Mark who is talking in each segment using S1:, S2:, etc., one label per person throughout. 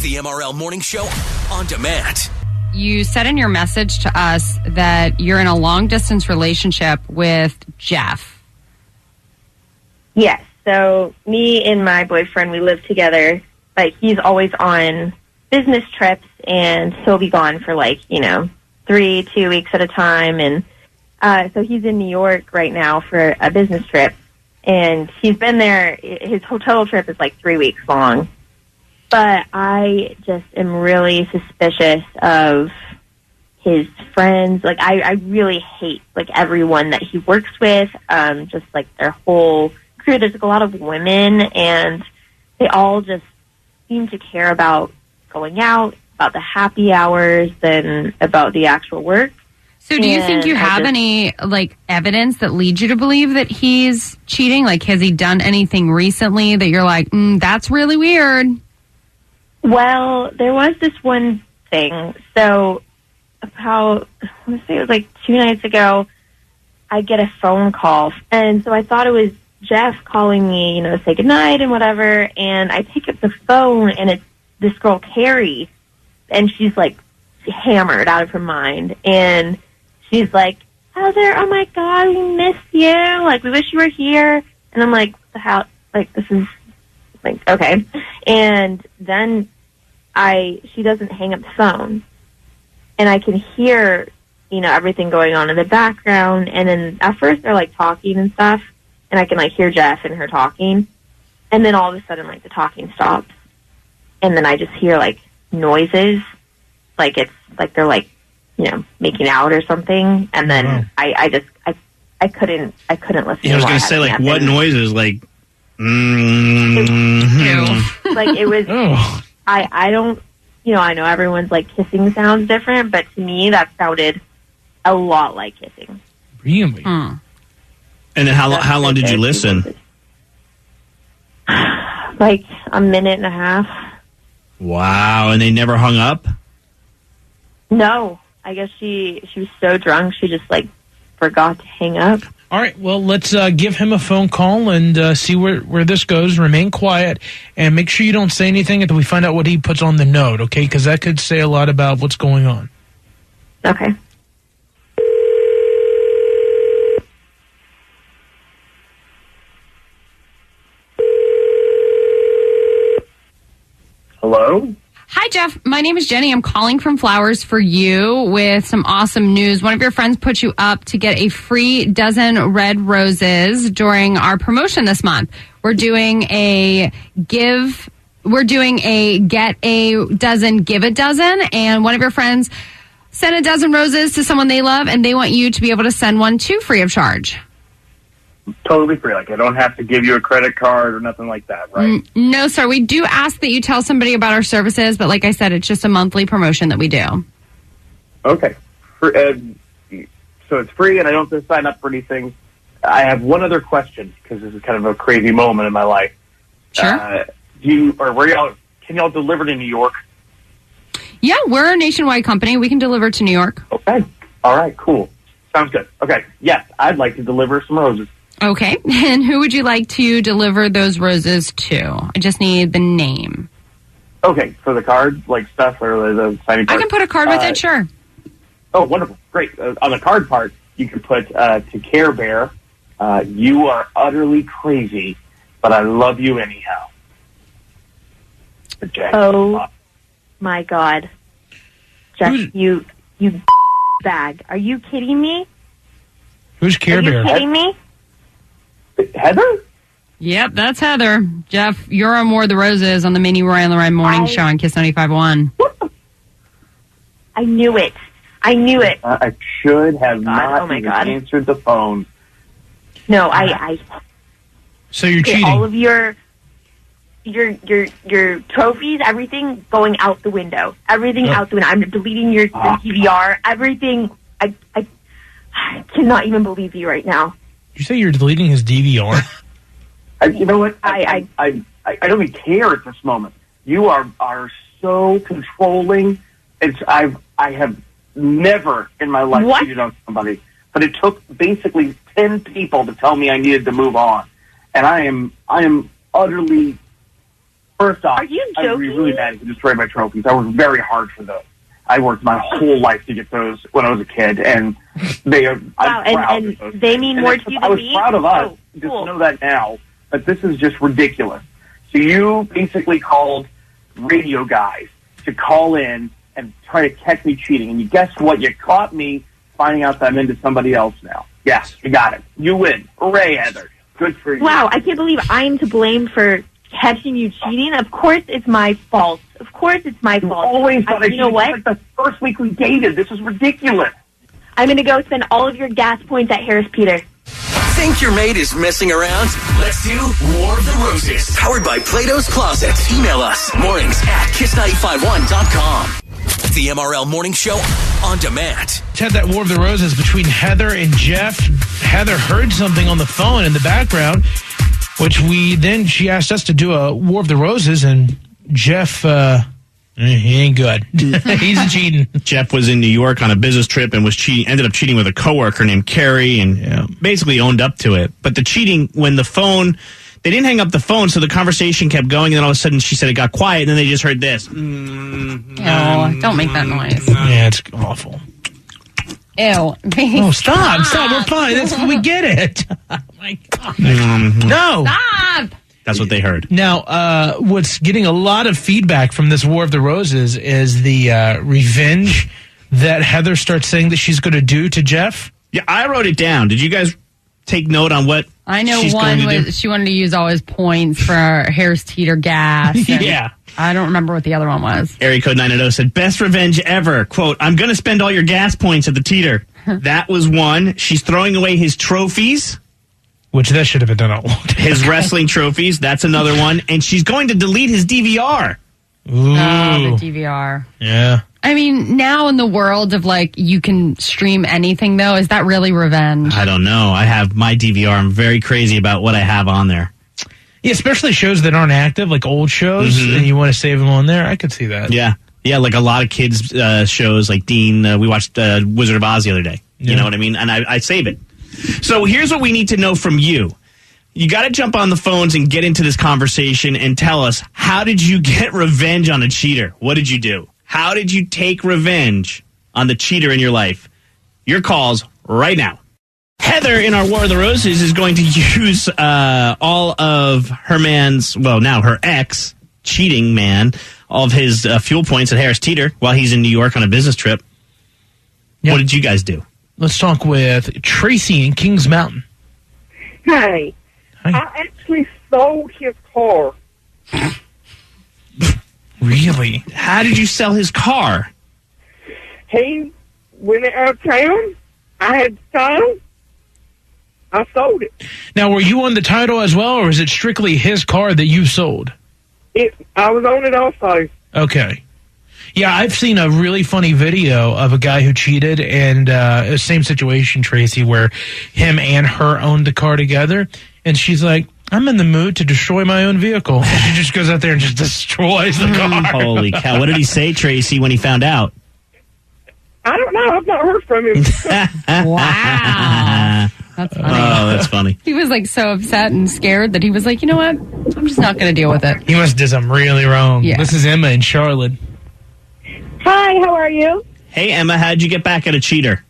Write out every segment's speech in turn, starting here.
S1: The MRL Morning Show on demand.
S2: You said in your message to us that you're in a long-distance relationship with Jeff.
S3: Yes. So me and my boyfriend, we live together, but he's always on business trips, and he'll be gone for 2 weeks at a time. And so he's in New York right now for a business trip, and he's been there. His total trip is 3 weeks long. But I just am really suspicious of his friends. I really hate, everyone that he works with, just, their whole crew. There's, a lot of women, and they all just seem to care about going out, about the happy hours, than about the actual work.
S2: So do you think you have any, evidence that leads you to believe that he's cheating? Has he done anything recently that you're like, that's really weird?
S3: Well, there was this one thing. So I want to say it was 2 nights ago, I get a phone call. And so I thought it was Jeff calling me, to say goodnight and whatever. And I pick up the phone, and it's this girl, Carrie. And she's, hammered out of her mind. And she's like, Heather, oh, my God, we miss you. We wish you were here. And I'm like, what the hell? This is, okay. And then she doesn't hang up the phone, and I can hear, everything going on in the background. And then at first they're talking and stuff, and I can hear Jeff and her talking. And then all of a sudden, the talking stops. And then I just hear noises, it's they're making out or something. And then I couldn't listen.
S4: Yeah, I was going to say what noises?
S3: It was, I don't, I know everyone's kissing sounds different, but to me that sounded a lot like kissing.
S5: Really?
S4: And then how long did you listen?
S3: A minute and a half.
S4: Wow, and they never hung up?
S3: No, I guess she was so drunk she just forgot to hang up.
S5: All right, well, let's give him a phone call and see where this goes. Remain quiet and make sure you don't say anything until we find out what he puts on the note, okay? Because that could say a lot about what's going on.
S3: Okay.
S6: Hello?
S2: Hi, Jeff. My name is Jenny. I'm calling from Flowers for You with some awesome news. One of your friends put you up to get a free dozen red roses during our promotion this month. We're doing a get a dozen, give a dozen. And one of your friends sent a dozen roses to someone they love, and they want you to be able to send one too, free of charge.
S6: Totally free. I don't have to give you a credit card or nothing like that, right?
S2: No, sir. We do ask that you tell somebody about our services, but like I said, it's just a monthly promotion that we do.
S6: Okay. So it's free, and I don't have to sign up for anything. I have one other question, because this is kind of a crazy moment in my life.
S2: Sure.
S6: Can y'all deliver to New York?
S2: Yeah, we're a nationwide company. We can deliver to New York.
S6: Okay. All right, cool. Sounds good. Okay. Yes, I'd like to deliver some roses.
S2: Okay. And who would you like to deliver those roses to? I just need the name.
S6: Okay. For the card, stuff, or the signing part?
S2: I can put a card with it, sure.
S6: Oh, wonderful. Great. On the card part, you can put to Care Bear, you are utterly crazy, but I love you anyhow. Jack.
S3: Oh, my God. Jeff, you bag. Are you kidding me?
S5: Who's Care Bear?
S3: Are you kidding me?
S6: Heather?
S2: Yep, that's Heather. Jeff, you're on More of the Roses on the Mini Roy and Lorraine Morning Show on Kiss 95.1.
S3: I knew it.
S6: I should have not even answered the phone.
S3: No, I
S5: So you're cheating.
S3: All of your trophies, everything going out the window. Everything out the window. I'm deleting your DVR. Everything. I cannot even believe you right now.
S5: You say you're deleting his DVR?
S6: You know what? I don't even care at this moment. You are so controlling. I have never in my life cheated on somebody, but it took basically 10 people to tell me I needed to move on, and I am utterly First off,
S3: Are you
S6: I'd be
S3: joking?
S6: really mad if you destroyed my trophies. I worked very hard for those. I worked my whole life to get those when I was a kid, and they are.
S3: Wow,
S6: I'm proud
S3: and
S6: of those
S3: they
S6: things.
S3: mean
S6: And
S3: more
S6: it's-
S3: to you
S6: I
S3: than
S6: was
S3: me?
S6: proud of us.
S3: Oh,
S6: Just
S3: cool.
S6: know that now. But this is just ridiculous. So you basically called radio guys to call in and try to catch me cheating, and you guess what? You caught me finding out that I'm into somebody else now. Yes, you got it. You win. Hooray, Heather. Good for you.
S3: Wow, I can't believe I'm to blame for catching you cheating. Of course it's my fault. Of course it's my
S6: You
S3: fault.
S6: always thought I
S3: You know
S6: cheated.
S3: what?
S6: Like the first week we dated. This is ridiculous.
S3: I'm going to go spend all of your gas points at Harris Peter.
S1: Think your mate is messing around? Let's do War of the Roses. Powered by Plato's Closet. Email us mornings at kiss951.com. The MRL Morning Show on demand.
S5: It's had that War of the Roses between Heather and Jeff. Heather heard something on the phone in the background, which she asked us to do a War of the Roses, and Jeff, he ain't good. He's cheating.
S4: Jeff was in New York on a business trip and ended up cheating with a coworker named Carrie, and basically owned up to it. But the cheating, when they didn't hang up the phone, so the conversation kept going, and then all of a sudden she said it got quiet, and then they just heard this.
S2: Ew, don't make that noise.
S5: Yeah, it's awful.
S2: Ew.
S5: Oh, stop. We're fine. We get it. Oh, my God. No.
S2: Stop!
S4: That's what they heard.
S5: Now, what's getting a lot of feedback from this War of the Roses is the revenge that Heather starts saying that she's going to do to Jeff.
S4: Yeah, I wrote it down. Did you guys take note on what
S2: I know
S4: she's
S2: one
S4: going to do?
S2: was she wanted to use all his points for Harris Teeter gas. and
S5: Yeah.
S2: I don't remember what the other one was.
S4: Area code 980 said, best revenge ever. Quote, I'm going to spend all your gas points at the teeter. That was one. She's throwing away his trophies,
S5: Which that should have been done a long time.
S4: his wrestling trophies. That's another one. And she's going to delete his DVR.
S5: Ooh.
S2: Oh, the DVR.
S5: Yeah.
S2: I mean, now in the world of you can stream anything, though, is that really revenge?
S4: I don't know. I have my DVR. I'm very crazy about what I have on there.
S5: Yeah, especially shows that aren't active, like old shows, and you want to save them on there. I could see that.
S4: Yeah. Yeah, like a lot of kids' shows, like Dean. We watched Wizard of Oz the other day. You
S5: Yeah.
S4: know what I mean? And I save it. So here's what we need to know from you. You got to jump on the phones and get into this conversation and tell us, how did you get revenge on a cheater? What did you do? How did you take revenge on the cheater in your life? Your calls right now. Heather in our War of the Roses is going to use all of her her ex, cheating man, all of his fuel points at Harris Teeter while he's in New York on a business trip.
S5: Yep.
S4: What did you guys do?
S5: Let's talk with Tracy in Kings Mountain.
S7: Hey,
S5: Hi.
S7: I actually sold his car.
S5: Really?
S4: How did you sell his car?
S7: He went out of town. I had time. I sold it.
S5: Now, were you on the title as well, or is it strictly his car that you sold?
S7: I was on it also.
S5: Okay. Yeah, I've seen a really funny video of a guy who cheated, and same situation, Tracy, where him and her owned the car together, and she's like, I'm in the mood to destroy my own vehicle. And she just goes out there and just destroys the car.
S4: Holy cow. What did he say, Tracy, when he found out?
S7: I don't know. I've not heard from him.
S2: Wow. That's funny.
S4: Oh, that's funny.
S2: He was so upset and scared that he was like, you know what? I'm just not going to deal with it.
S5: He must have did something really wrong.
S2: Yeah.
S5: This is Emma in Charlotte.
S8: Hi, how are you?
S4: Hey, Emma, how'd you get back at a cheater?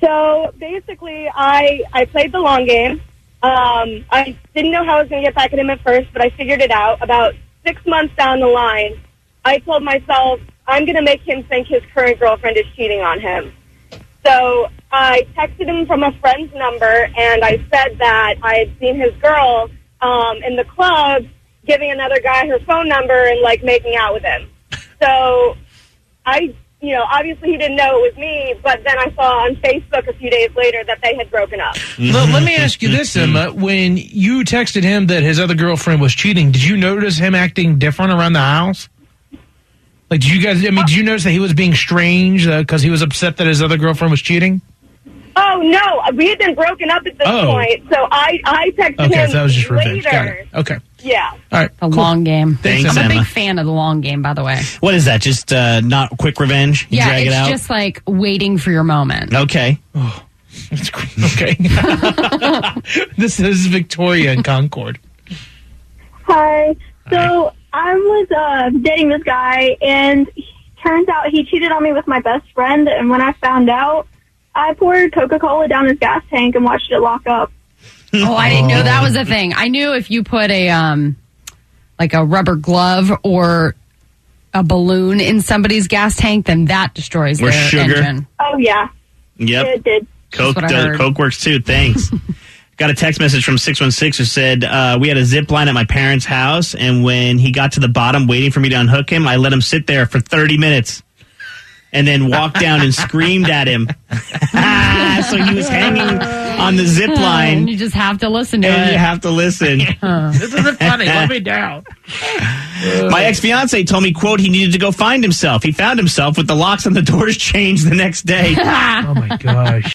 S8: So basically, I played the long game. I didn't know how I was going to get back at him at first, but I figured it out. About 6 months down the line, I told myself, I'm going to make him think his current girlfriend is cheating on him. So I texted him from a friend's number, and I said that I had seen his girl in the club giving another guy her phone number and, making out with him. So obviously he didn't know it was me, but then I saw on Facebook a few days later that they had broken up.
S5: Let me ask you this, Emma. When you texted him that his other girlfriend was cheating, did you notice him acting different around the house? Did you notice that he was being strange because he was upset that his other girlfriend was cheating?
S8: Oh, no. We had been broken up at this point, so I texted him
S5: so that was just revenge. Got
S8: later.
S5: it. Okay.
S8: Yeah.
S5: All right.
S2: The long game.
S4: Thanks,
S2: I'm a
S4: Emma.
S2: big fan of the long game, by the way.
S4: What is that? Just not quick revenge? You
S2: Yeah,
S4: drag it
S2: it's
S4: out?
S2: just waiting for your moment.
S4: Okay.
S5: That's okay. This is Victoria in Concord.
S8: Hi. So
S9: I was dating this guy, and turns out he cheated on me with my best friend. And when I found out, I poured Coca-Cola down his gas tank and watched it lock up.
S2: Oh, I didn't know that was a thing. I knew if you put a like a rubber glove or a balloon in somebody's gas tank, then that destroys
S4: Or
S2: their
S4: sugar.
S2: engine.
S9: Oh, yeah.
S4: Yep.
S9: It did.
S4: Coke works too. Thanks. Got a text message from 616 who said, we had a zip line at my parents' house, and when he got to the bottom waiting for me to unhook him, I let him sit there for 30 minutes and then walked down and screamed at him. So he was hanging on the zip line.
S2: And you just have to listen to
S4: And
S2: it.
S4: you have to listen.
S5: This isn't funny. Let me down.
S4: My ex-fiance told me, quote, he needed to go find himself. He found himself with the locks on the doors changed the next day.
S5: Oh, my gosh.